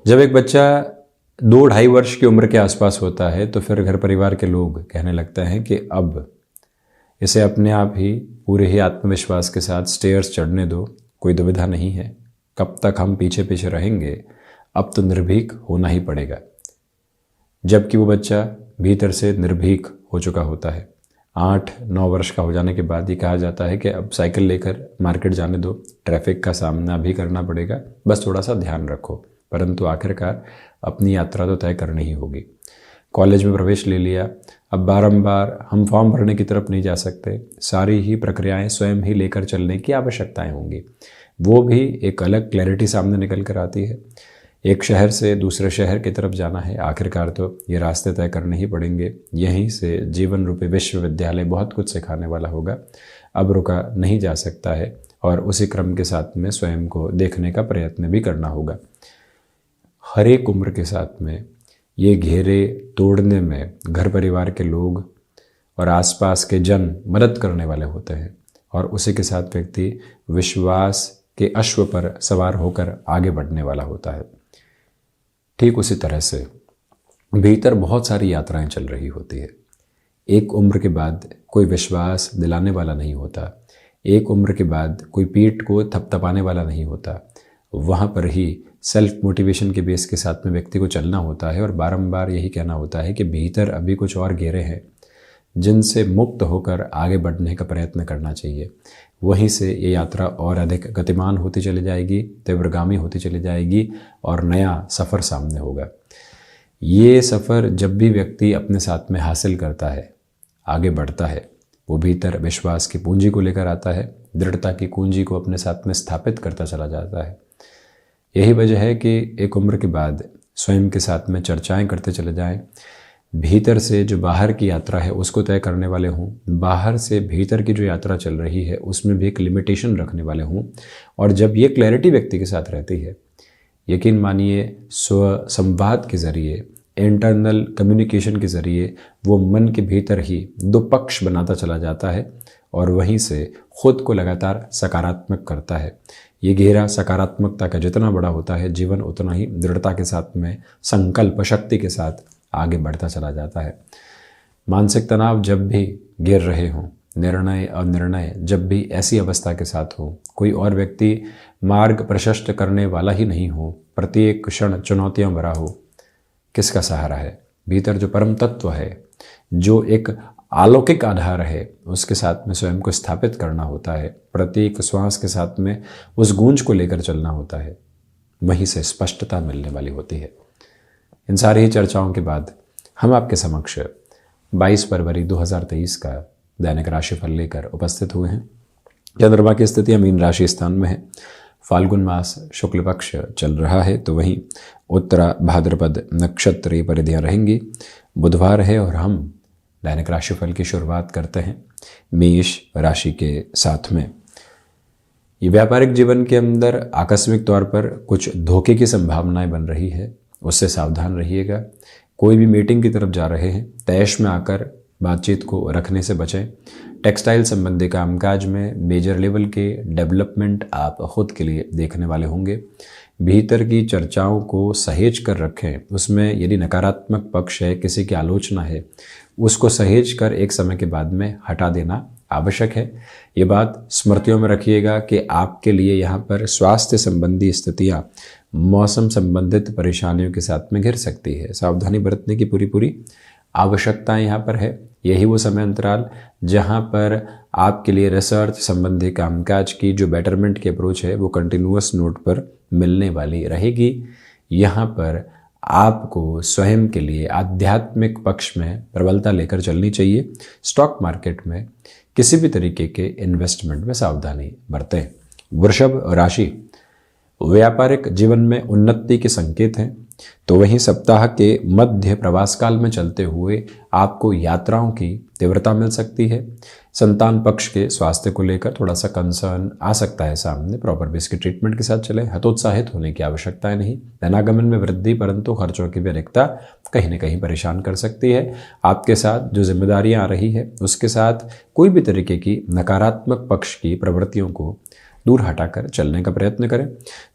जब एक बच्चा 2-2.5 वर्ष की उम्र के आसपास होता है तो फिर घर परिवार के लोग कहने लगते हैं कि अब इसे अपने आप ही पूरे ही आत्मविश्वास के साथ स्टेयर्स चढ़ने दो, कोई दुविधा नहीं है। कब तक हम पीछे पीछे रहेंगे, अब तो निर्भीक होना ही पड़ेगा। जबकि वो बच्चा भीतर से निर्भीक हो चुका होता है। 8-9 वर्ष का हो जाने के बाद ये कहा जाता है कि अब साइकिल लेकर मार्केट जाने दो, ट्रैफिक का सामना भी करना पड़ेगा, बस थोड़ा सा ध्यान रखो। परंतु आखिरकार अपनी यात्रा तो तय करनी ही होगी। कॉलेज में प्रवेश ले लिया, अब बारंबार हम फॉर्म भरने की तरफ नहीं जा सकते, सारी ही प्रक्रियाएं स्वयं ही लेकर चलने की आवश्यकताएं होंगी। वो भी एक अलग क्लैरिटी सामने निकल कर आती है। एक शहर से दूसरे शहर की तरफ जाना है, आखिरकार तो ये रास्ते तय करने ही पड़ेंगे। यहीं से जीवन रूपी विश्वविद्यालय बहुत कुछ सिखाने वाला होगा, अब रुका नहीं जा सकता है और उसी क्रम के साथ में स्वयं को देखने का प्रयत्न भी करना होगा। हर एक उम्र के साथ में ये घेरे तोड़ने में घर परिवार के लोग और आसपास के जन मदद करने वाले होते हैं और उसी के साथ व्यक्ति विश्वास के अश्व पर सवार होकर आगे बढ़ने वाला होता है। ठीक उसी तरह से भीतर बहुत सारी यात्राएं चल रही होती है। एक उम्र के बाद कोई विश्वास दिलाने वाला नहीं होता, एक उम्र के बाद कोई पीठ को थपथपाने वाला नहीं होता। वहाँ पर ही सेल्फ मोटिवेशन के बेस के साथ में व्यक्ति को चलना होता है और बारंबार यही कहना होता है कि भीतर अभी कुछ और घेरे हैं जिनसे मुक्त होकर आगे बढ़ने का प्रयत्न करना चाहिए। वहीं से ये यात्रा और अधिक गतिमान होती चली जाएगी, तीव्रगामी होती चली जाएगी और नया सफ़र सामने होगा। ये सफ़र जब भी व्यक्ति अपने साथ में हासिल करता है, आगे बढ़ता है, वो भीतर विश्वास की पूंजी को लेकर आता है, दृढ़ता की कुंजी को अपने साथ में स्थापित करता चला जाता है। यही वजह है कि एक उम्र के बाद स्वयं के साथ में चर्चाएं करते चले जाएं, भीतर से जो बाहर की यात्रा है उसको तय करने वाले हों, बाहर से भीतर की जो यात्रा चल रही है उसमें भी एक लिमिटेशन रखने वाले हों। और जब ये क्लैरिटी व्यक्ति के साथ रहती है, यकीन मानिए स्व संवाद के ज़रिए, इंटरनल कम्युनिकेशन के ज़रिए वो मन के भीतर ही दो पक्ष बनाता चला जाता है और वहीं से खुद को लगातार सकारात्मक करता है। ये घेरा सकारात्मकता का जितना बड़ा होता है, जीवन उतना ही दृढ़ता के साथ में, संकल्प शक्ति के साथ आगे बढ़ता चला जाता है। मानसिक तनाव जब भी गिर रहे हों, निर्णय और निर्णय जब भी ऐसी अवस्था के साथ हो, कोई और व्यक्ति मार्ग प्रशस्त करने वाला ही नहीं हो, प्रत्येक क्षण चुनौतियां भरा हो, किसका सहारा है? भीतर जो परम तत्व है, जो एक अलौकिक आधार है, उसके साथ में स्वयं को स्थापित करना होता है। प्रत्येक श्वास के साथ में उस गूंज को लेकर चलना होता है, वहीं से स्पष्टता मिलने वाली होती है। इन सारी ही चर्चाओं के बाद हम आपके समक्ष 22 फरवरी 2023 का दैनिक राशिफल लेकर उपस्थित हुए हैं। चंद्रमा की स्थिति मीन राशि स्थान में है। फाल्गुन मास शुक्ल पक्ष चल रहा है, तो वहीं उत्तरा भाद्रपद नक्षत्रीय परिधियाँ रहेंगी। बुधवार है और हम दैनिक राशिफल की शुरुआत करते हैं मेष राशि के साथ में। ये व्यापारिक जीवन के अंदर आकस्मिक तौर पर कुछ धोखे की संभावनाएं बन रही है, उससे सावधान रहिएगा। कोई भी मीटिंग की तरफ जा रहे हैं, तैश में आकर बातचीत को रखने से बचें। टेक्सटाइल संबंधी कामकाज में मेजर लेवल के डेवलपमेंट आप खुद के लिए देखने वाले होंगे। भीतर की चर्चाओं को सहेज कर रखें, उसमें यदि नकारात्मक पक्ष है, किसी की आलोचना है, उसको सहेज कर एक समय के बाद में हटा देना आवश्यक है। ये बात स्मृतियों में रखिएगा कि आपके लिए यहाँ पर स्वास्थ्य संबंधी स्थितियाँ मौसम संबंधित परेशानियों के साथ में घिर सकती है। सावधानी बरतने की पूरी आवश्यकता यहाँ पर है। यही वो समय अंतराल जहाँ पर आपके लिए रिसर्च संबंधी कामकाज की जो बेटरमेंट की अप्रोच है वो कंटिन्यूअस नोट पर मिलने वाली रहेगी। यहाँ पर आपको स्वयं के लिए आध्यात्मिक पक्ष में प्रबलता लेकर चलनी चाहिए। स्टॉक मार्केट में किसी भी तरीके के इन्वेस्टमेंट में सावधानी बरतें। वृषभ राशि, व्यापारिक जीवन में उन्नति के संकेत हैं, तो वहीं सप्ताह के मध्य प्रवास काल में चलते हुए आपको यात्राओं की तीव्रता मिल सकती है। संतान पक्ष के स्वास्थ्य को लेकर थोड़ा सा कंसर्न आ सकता है सामने। प्रॉपर बेस की ट्रीटमेंट के साथ चले, हतोत्साहित होने की आवश्यकता नहीं। धनागमन में वृद्धि, परंतु खर्चों की भी अधिकता कहीं न कहीं परेशान कर सकती है। आपके साथ जो जिम्मेदारियां आ रही है उसके साथ कोई भी तरीके की नकारात्मक पक्ष की प्रवृत्तियों को दूर हटाकर चलने का प्रयत्न करें।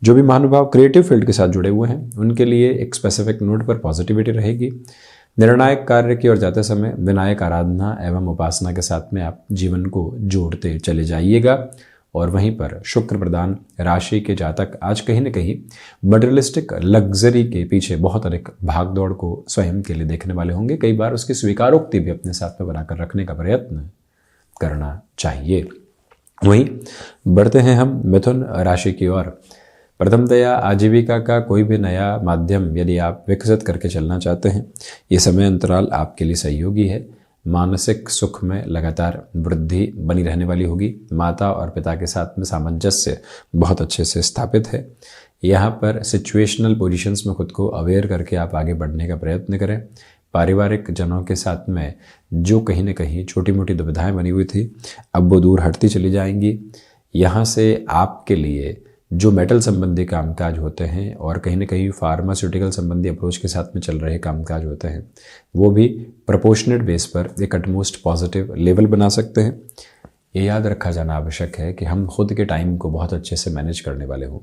जो भी महानुभाव क्रिएटिव फील्ड के साथ जुड़े हुए हैं उनके लिए एक स्पेसिफिक नोट पर पॉजिटिविटी रहेगी। निर्णायक कार्य की ओर जाते समय विनायक आराधना एवं उपासना के साथ में आप जीवन को जोड़ते चले जाइएगा। और वहीं पर शुक्र प्रदान राशि के जातक आज कहीं न कहीं मटेरियलिस्टिक लग्जरी के पीछे बहुत अधिक भागदौड़ को स्वयं के लिए देखने वाले होंगे। कई बार उसकी स्वीकारोक्ति भी अपने साथ में बनाकर रखने का प्रयत्न करना चाहिए। वहीं बढ़ते हैं हम मिथुन राशि की ओर। प्रथमतया आजीविका का कोई भी नया माध्यम यदि आप विकसित करके चलना चाहते हैं, ये समय अंतराल आपके लिए सहयोगी है। मानसिक सुख में लगातार वृद्धि बनी रहने वाली होगी। माता और पिता के साथ में सामंजस्य बहुत अच्छे से स्थापित है। यहाँ पर सिचुएशनल पोजीशंस में खुद को अवेयर करके आप आगे बढ़ने का प्रयत्न करें। पारिवारिक जनों के साथ में जो कहीं न कहीं छोटी मोटी दुविधाएं बनी हुई थी, अब वो दूर हटती चली जाएंगी। यहाँ से आपके लिए जो मेटल संबंधी कामकाज होते हैं और कहीं न कहीं फार्मास्यूटिकल संबंधी अप्रोच के साथ में चल रहे कामकाज होते हैं, वो भी प्रोपोर्शनेट बेस पर एक अटमोस्ट पॉजिटिव लेवल बना सकते हैं। ये याद रखा जाना आवश्यक है कि हम खुद के टाइम को बहुत अच्छे से मैनेज करने वाले हों।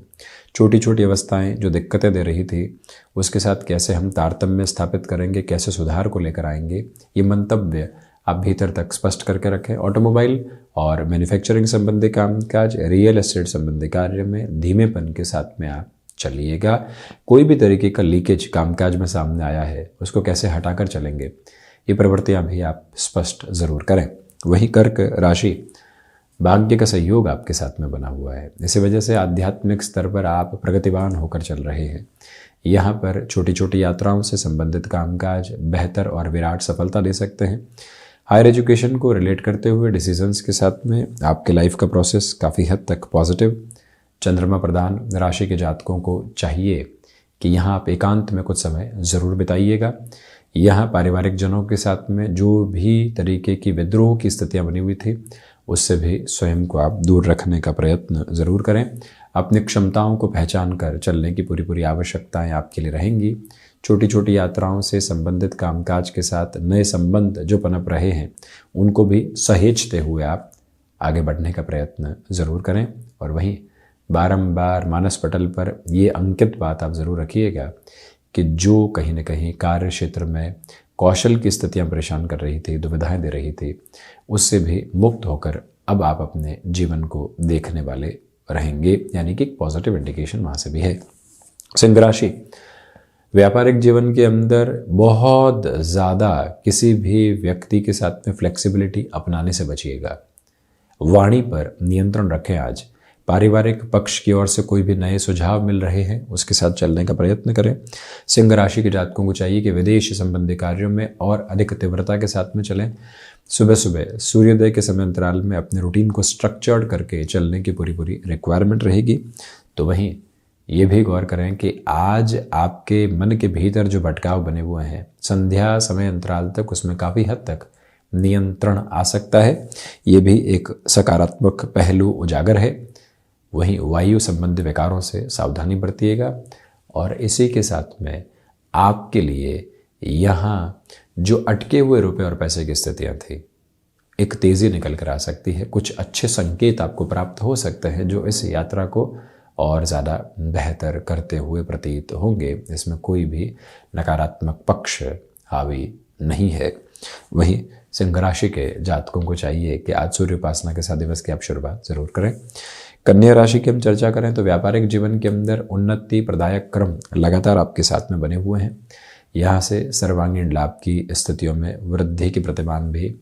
छोटी छोटी अवस्थाएं जो दिक्कतें दे रही थी उसके साथ कैसे हम तारतम्य स्थापित करेंगे, कैसे सुधार को लेकर आएंगे, ये मंतव्य आप भीतर तक स्पष्ट करके रखें। ऑटोमोबाइल और मैन्युफैक्चरिंग संबंधी कामकाज, रियल एस्टेट संबंधी कार्य में धीमेपन के साथ में आप चलिएगा। कोई भी तरीके का लीकेज कामकाज में सामने आया है उसको कैसे हटाकर चलेंगे, ये प्रवृत्तियां भी आप स्पष्ट ज़रूर करें। वहीं कर्क राशि, भाग्य का सहयोग आपके साथ में बना हुआ है। इसी वजह से आध्यात्मिक स्तर पर आप प्रगतिवान होकर चल रहे हैं। यहाँ पर छोटी छोटी यात्राओं से संबंधित कामकाज बेहतर और विराट सफलता दे सकते हैं। हायर एजुकेशन को रिलेट करते हुए डिसीजंस के साथ में आपके लाइफ का प्रोसेस काफ़ी हद तक पॉजिटिव। चंद्रमा प्रधान राशि के जातकों को चाहिए कि यहाँ आप एकांत में कुछ समय ज़रूर बिताइएगा। यहाँ पारिवारिक जनों के साथ में जो भी तरीके की विद्रोह की स्थितियाँ बनी हुई थी उससे भी स्वयं को आप दूर रखने का प्रयत्न ज़रूर करें। अपनी क्षमताओं को पहचान कर चलने की पूरी पूरी आवश्यकताएं आपके लिए रहेंगी। छोटी छोटी यात्राओं से संबंधित कामकाज के साथ नए संबंध जो पनप रहे हैं उनको भी सहेजते हुए आप आगे बढ़ने का प्रयत्न ज़रूर करें। और वहीं बारंबार मानस पटल पर ये अंकित बात आप ज़रूर रखिएगा कि जो कहीं न कहीं कार्य क्षेत्र में कौशल की स्थितियां परेशान कर रही थी, दुविधाएं दे रही थी, उससे भी मुक्त होकर अब आप अपने जीवन को देखने वाले रहेंगे, यानी कि एक पॉजिटिव इंडिकेशन वहाँ से भी है। सिंह राशि, व्यापारिक जीवन के अंदर बहुत ज़्यादा किसी भी व्यक्ति के साथ में फ्लेक्सिबिलिटी अपनाने से बचिएगा। वाणी पर नियंत्रण रखें। आज पारिवारिक पक्ष की ओर से कोई भी नए सुझाव मिल रहे हैं उसके साथ चलने का प्रयत्न करें। सिंह राशि के जातकों को चाहिए कि विदेश संबंधी कार्यों में और अधिक तीव्रता के साथ में चलें। सुबह सुबह सूर्योदय के समय अंतराल में अपने रूटीन को स्ट्रक्चर्ड करके चलने की पूरी पूरी रिक्वायरमेंट रहेगी। तो वहीं ये भी गौर करें कि आज आपके मन के भीतर जो भटकाव बने हुए हैं संध्या समय अंतराल तक उसमें काफ़ी हद तक नियंत्रण आ सकता है। ये भी एक सकारात्मक पहलू उजागर है। वहीं वायु संबंधी विकारों से सावधानी बरतिएगा। और इसी के साथ में आपके लिए यहाँ जो अटके हुए रुपए और पैसे की स्थितियाँ थी, एक तेज़ी निकल कर आ सकती है। कुछ अच्छे संकेत आपको प्राप्त हो सकते हैं जो इस यात्रा को और ज़्यादा बेहतर करते हुए प्रतीत होंगे। इसमें कोई भी नकारात्मक पक्ष हावी नहीं है। वहीं सिंह राशि के जातकों को चाहिए कि आज सूर्य उपासना के साथ दिवस की आप शुरुआत ज़रूर करें। कन्या राशि की हम चर्चा करें तो व्यापारिक जीवन के अंदर उन्नति प्रदायक क्रम लगातार आपके साथ में बने हुए हैं। यहाँ से सर्वांगीण लाभ की स्थितियों में वृद्धि की प्रतिमान भी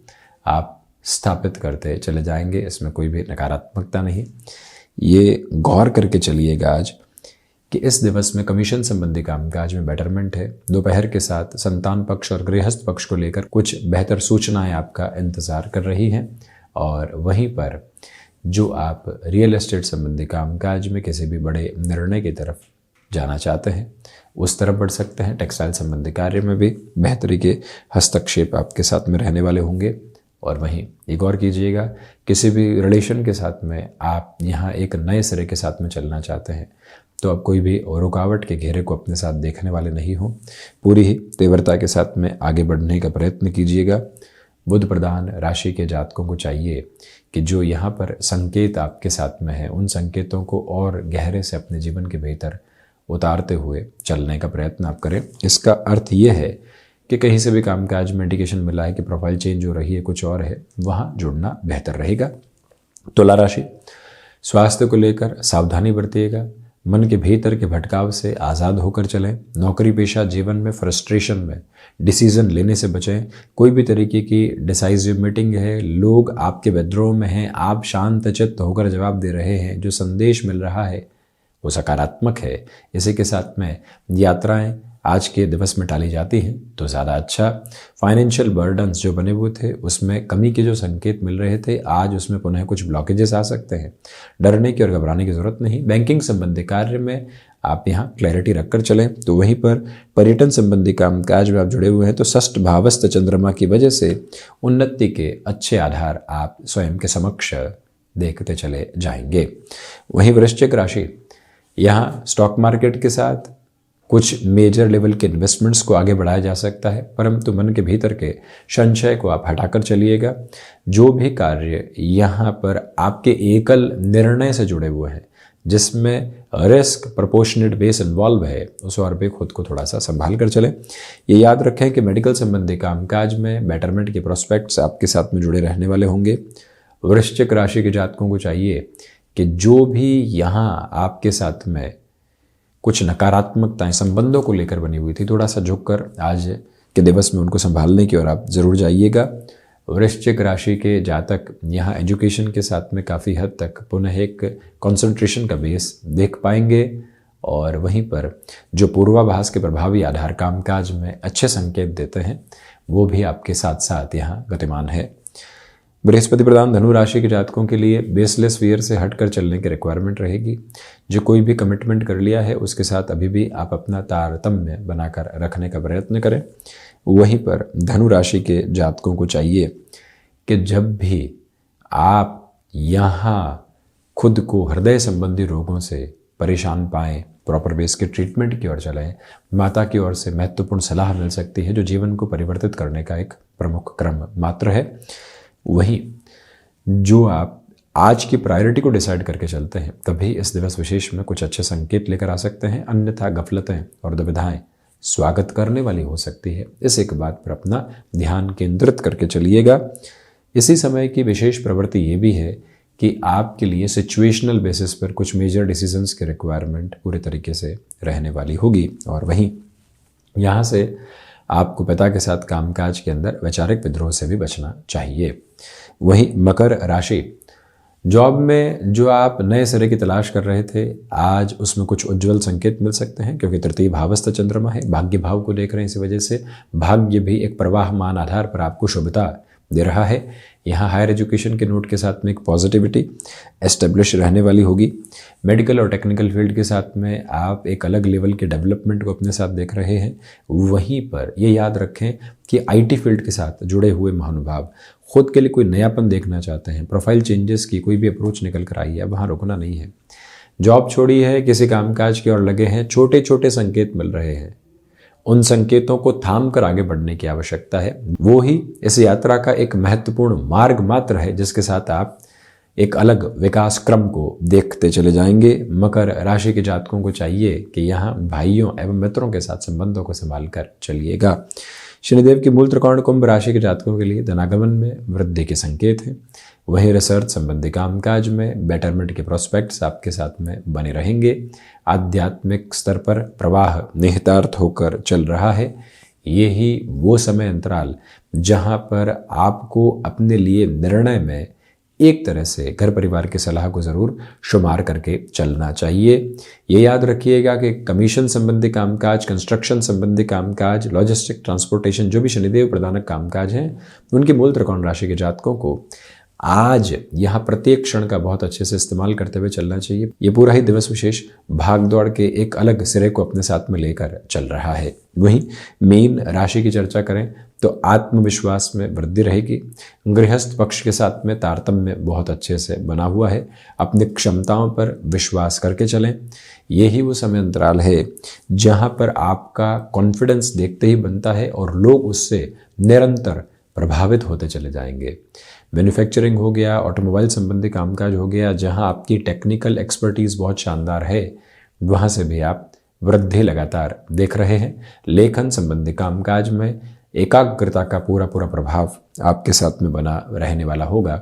आप स्थापित करते चले जाएंगे। इसमें कोई भी नकारात्मकता नहीं। ये गौर करके चलिएगा आज कि इस दिवस में कमीशन संबंधी कामकाज में बेटरमेंट है। दोपहर के साथ संतान पक्ष और गृहस्थ पक्ष को लेकर कुछ बेहतर सूचनाएं आपका इंतज़ार कर रही हैं। और वहीं पर जो आप रियल एस्टेट संबंधी कामकाज में किसी भी बड़े निर्णय की तरफ जाना चाहते हैं उस तरफ बढ़ सकते हैं। टेक्सटाइल संबंधी कार्य में भी बेहतरी के हस्तक्षेप आपके साथ में रहने वाले होंगे। और वहीं एक और कीजिएगा, किसी भी रिलेशन के साथ में आप यहाँ एक नए सिरे के साथ में चलना चाहते हैं तो आप कोई भी रुकावट के घेरे को अपने साथ देखने वाले नहीं हो। पूरी ही तीव्रता के साथ में आगे बढ़ने का प्रयत्न कीजिएगा। बुध प्रधान राशि के जातकों को चाहिए कि जो यहाँ पर संकेत आपके साथ में है, उन संकेतों को और गहरे से अपने जीवन के भीतर उतारते हुए चलने का प्रयत्न आप करें। इसका अर्थ ये है कि कहीं से भी कामकाज में इंडिकेशन मिला है कि प्रोफाइल चेंज हो रही है, कुछ और है, वहाँ जुड़ना बेहतर रहेगा। तुला राशि, स्वास्थ्य को लेकर सावधानी बरतिएगा। मन के भीतर के भटकाव से आज़ाद होकर चलें। नौकरी पेशा जीवन में फ्रस्ट्रेशन में डिसीजन लेने से बचें। कोई भी तरीके की डिसाइसिव मीटिंग है, लोग आपके विद्रोह में हैं, आप शांतचित्त होकर जवाब दे रहे हैं, जो संदेश मिल रहा है वो सकारात्मक है। इसी के साथ में यात्राएं आज के दिवस में टाली जाती हैं तो ज़्यादा अच्छा। फाइनेंशियल बर्डन्स जो बने हुए थे उसमें कमी के जो संकेत मिल रहे थे, आज उसमें पुनः कुछ ब्लॉकेजेस आ सकते हैं। डरने की और घबराने की ज़रूरत नहीं। बैंकिंग संबंधी कार्य में आप यहाँ क्लैरिटी रखकर चलें। तो वहीं पर पर्यटन संबंधी कामकाज में आप जुड़े हुए हैं तो षष्ठ भावस्थ चंद्रमा की वजह से उन्नति के अच्छे आधार आप स्वयं के समक्ष देखते चले जाएंगे। वहीं वृश्चिक राशि, यहाँ स्टॉक मार्केट के साथ कुछ मेजर लेवल के इन्वेस्टमेंट्स को आगे बढ़ाया जा सकता है, परंतु मन के भीतर के संशय को आप हटाकर चलिएगा। जो भी कार्य यहाँ पर आपके एकल निर्णय से जुड़े हुए हैं, जिसमें रिस्क प्रोपोर्शनेट बेस इन्वॉल्व है, उस और भी खुद को थोड़ा सा संभाल कर चलें। ये याद रखें कि मेडिकल संबंधी कामकाज में बेटरमेंट के प्रोस्पेक्ट्स आपके साथ में जुड़े रहने वाले होंगे। वृश्चिक राशि के जातकों को चाहिए कि जो भी यहाँ आपके साथ में कुछ नकारात्मकताएं संबंधों को लेकर बनी हुई थी, थोड़ा सा झुककर आज के दिवस में उनको संभालने की ओर आप ज़रूर जाइएगा। वृश्चिक राशि के जातक यहाँ एजुकेशन के साथ में काफ़ी हद तक पुनः एक कंसंट्रेशन का बेस देख पाएंगे और वहीं पर जो पूर्वाभास के प्रभावी आधार कामकाज में अच्छे संकेत देते हैं वो भी आपके साथ साथ यहाँ गतिमान है। बृहस्पति प्रधान धनु राशि के जातकों के लिए बेसलेस फियर से हटकर चलने की रिक्वायरमेंट रहेगी। जो कोई भी कमिटमेंट कर लिया है उसके साथ अभी भी आप अपना तारतम्य बनाकर रखने का प्रयत्न करें। वहीं पर धनु राशि के जातकों को चाहिए कि जब भी आप यहाँ खुद को हृदय संबंधी रोगों से परेशान पाएं, प्रॉपर बेस के ट्रीटमेंट की ओर चलें। माता की ओर से महत्वपूर्ण सलाह मिल सकती है जो जीवन को परिवर्तित करने का एक प्रमुख क्रम मात्र है। वहीं जो आप आज की प्रायोरिटी को डिसाइड करके चलते हैं तभी इस दिवस विशेष में कुछ अच्छे संकेत लेकर आ सकते हैं, अन्यथा गफलतें और दुविधाएं स्वागत करने वाली हो सकती है। इस एक बात पर अपना ध्यान केंद्रित करके चलिएगा। इसी समय की विशेष प्रवृत्ति ये भी है कि आपके लिए सिचुएशनल बेसिस पर कुछ मेजर डिसीजंस की रिक्वायरमेंट पूरे तरीके से रहने वाली होगी और वहीं यहाँ से आपको पिता के साथ कामकाज के अंदर वैचारिक विद्रोह से भी बचना चाहिए। वहीं मकर राशि, जॉब में जो आप नए सिरे की तलाश कर रहे थे, आज उसमें कुछ उज्जवल संकेत मिल सकते हैं क्योंकि तृतीय भावस्थ चंद्रमा है, भाग्य भाव को देख रहे हैं। इस वजह से भाग्य भी एक प्रवाहमान आधार पर आपको शुभता दे रहा है। यहाँ हायर एजुकेशन के नोट के साथ में एक पॉजिटिविटी एस्टेब्लिश रहने वाली होगी। मेडिकल और टेक्निकल फील्ड के साथ में आप एक अलग लेवल के डेवलपमेंट को अपने साथ देख रहे हैं। वहीं पर ये याद रखें कि आईटी फील्ड के साथ जुड़े हुए महानुभाव खुद के लिए कोई नयापन देखना चाहते हैं, प्रोफाइल चेंजेस की कोई भी अप्रोच निकल कर आई है, वहाँ रुकना नहीं है। जॉब छोड़ी है, किसी कामकाज की ओर लगे हैं, छोटे छोटे संकेत मिल रहे हैं, उन संकेतों को थाम कर आगे बढ़ने की आवश्यकता है। वो ही इस यात्रा का एक महत्वपूर्ण मार्ग मात्र है जिसके साथ आप एक अलग विकास क्रम को देखते चले जाएंगे। मकर राशि के जातकों को चाहिए कि यहाँ भाइयों एवं मित्रों के साथ संबंधों को संभाल कर चलिएगा। शनिदेव की मूल त्रिकोण कुंभ राशि के जातकों के लिए धनागमन में वृद्धि के संकेत हैं। वहीं रिसर्च संबंधी कामकाज में बेटरमेंट के प्रोस्पेक्ट्स आपके साथ में बने रहेंगे। आध्यात्मिक स्तर पर प्रवाह निहितार्थ होकर चल रहा है। यही वो समय अंतराल जहां पर आपको अपने लिए निर्णय में एक तरह से घर परिवार की सलाह को ज़रूर शुमार करके चलना चाहिए। ये याद रखिएगा कि कमीशन संबंधी कामकाज, कंस्ट्रक्शन संबंधी कामकाज, लॉजिस्टिक, ट्रांसपोर्टेशन, जो भी शनिदेव प्रधानक कामकाज हैं, उनके मूल त्रिकोण राशि के जातकों को आज यहाँ प्रत्येक क्षण का बहुत अच्छे से इस्तेमाल करते हुए चलना चाहिए। ये पूरा ही दिवस विशेष भाग दौड़ के एक अलग सिरे को अपने साथ में लेकर चल रहा है। वहीं मीन राशि की चर्चा करें तो आत्मविश्वास में वृद्धि रहेगी। गृहस्थ पक्ष के साथ में तारतम्य बहुत अच्छे से बना हुआ है। अपनी क्षमताओं पर विश्वास करके चलें। यही वो समय अंतराल है जहाँ पर आपका कॉन्फिडेंस देखते ही बनता है और लोग उससे निरंतर प्रभावित होते चले जाएंगे। मैन्युफैक्चरिंग हो गया, ऑटोमोबाइल संबंधी कामकाज हो गया, जहां आपकी टेक्निकल एक्सपर्टीज़ बहुत शानदार है, वहां से भी आप वृद्धि लगातार देख रहे हैं। लेखन संबंधी कामकाज में एकाग्रता का पूरा पूरा प्रभाव आपके साथ में बना रहने वाला होगा।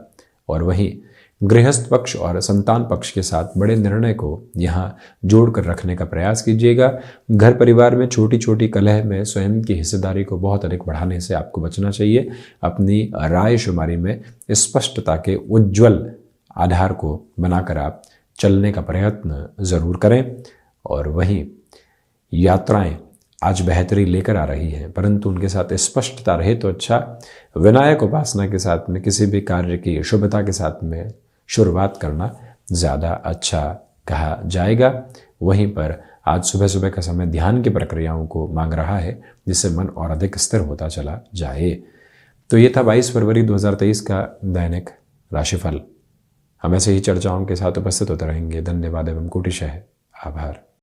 और वहीं गृहस्थ पक्ष और संतान पक्ष के साथ बड़े निर्णय को यहाँ जोड़कर रखने का प्रयास कीजिएगा। घर परिवार में छोटी छोटी कलह में स्वयं की हिस्सेदारी को बहुत अधिक बढ़ाने से आपको बचना चाहिए। अपनी राय शुमारी में स्पष्टता के उज्ज्वल आधार को बनाकर आप चलने का प्रयत्न ज़रूर करें। और वहीं यात्राएं आज बेहतरी लेकर आ रही हैं, परंतु उनके साथ स्पष्टता रहे तो अच्छा। विनायक उपासना के साथ में किसी भी कार्य की शुभता के साथ में शुरुआत करना ज़्यादा अच्छा कहा जाएगा। वहीं पर आज सुबह सुबह का समय ध्यान की प्रक्रियाओं को मांग रहा है, जिससे मन और अधिक स्थिर होता चला जाए। तो ये था 22 फरवरी 2023 का दैनिक राशिफल। हम ऐसे ही चर्चाओं के साथ उपस्थित होते रहेंगे। धन्यवाद एवं कोटिशः आभार।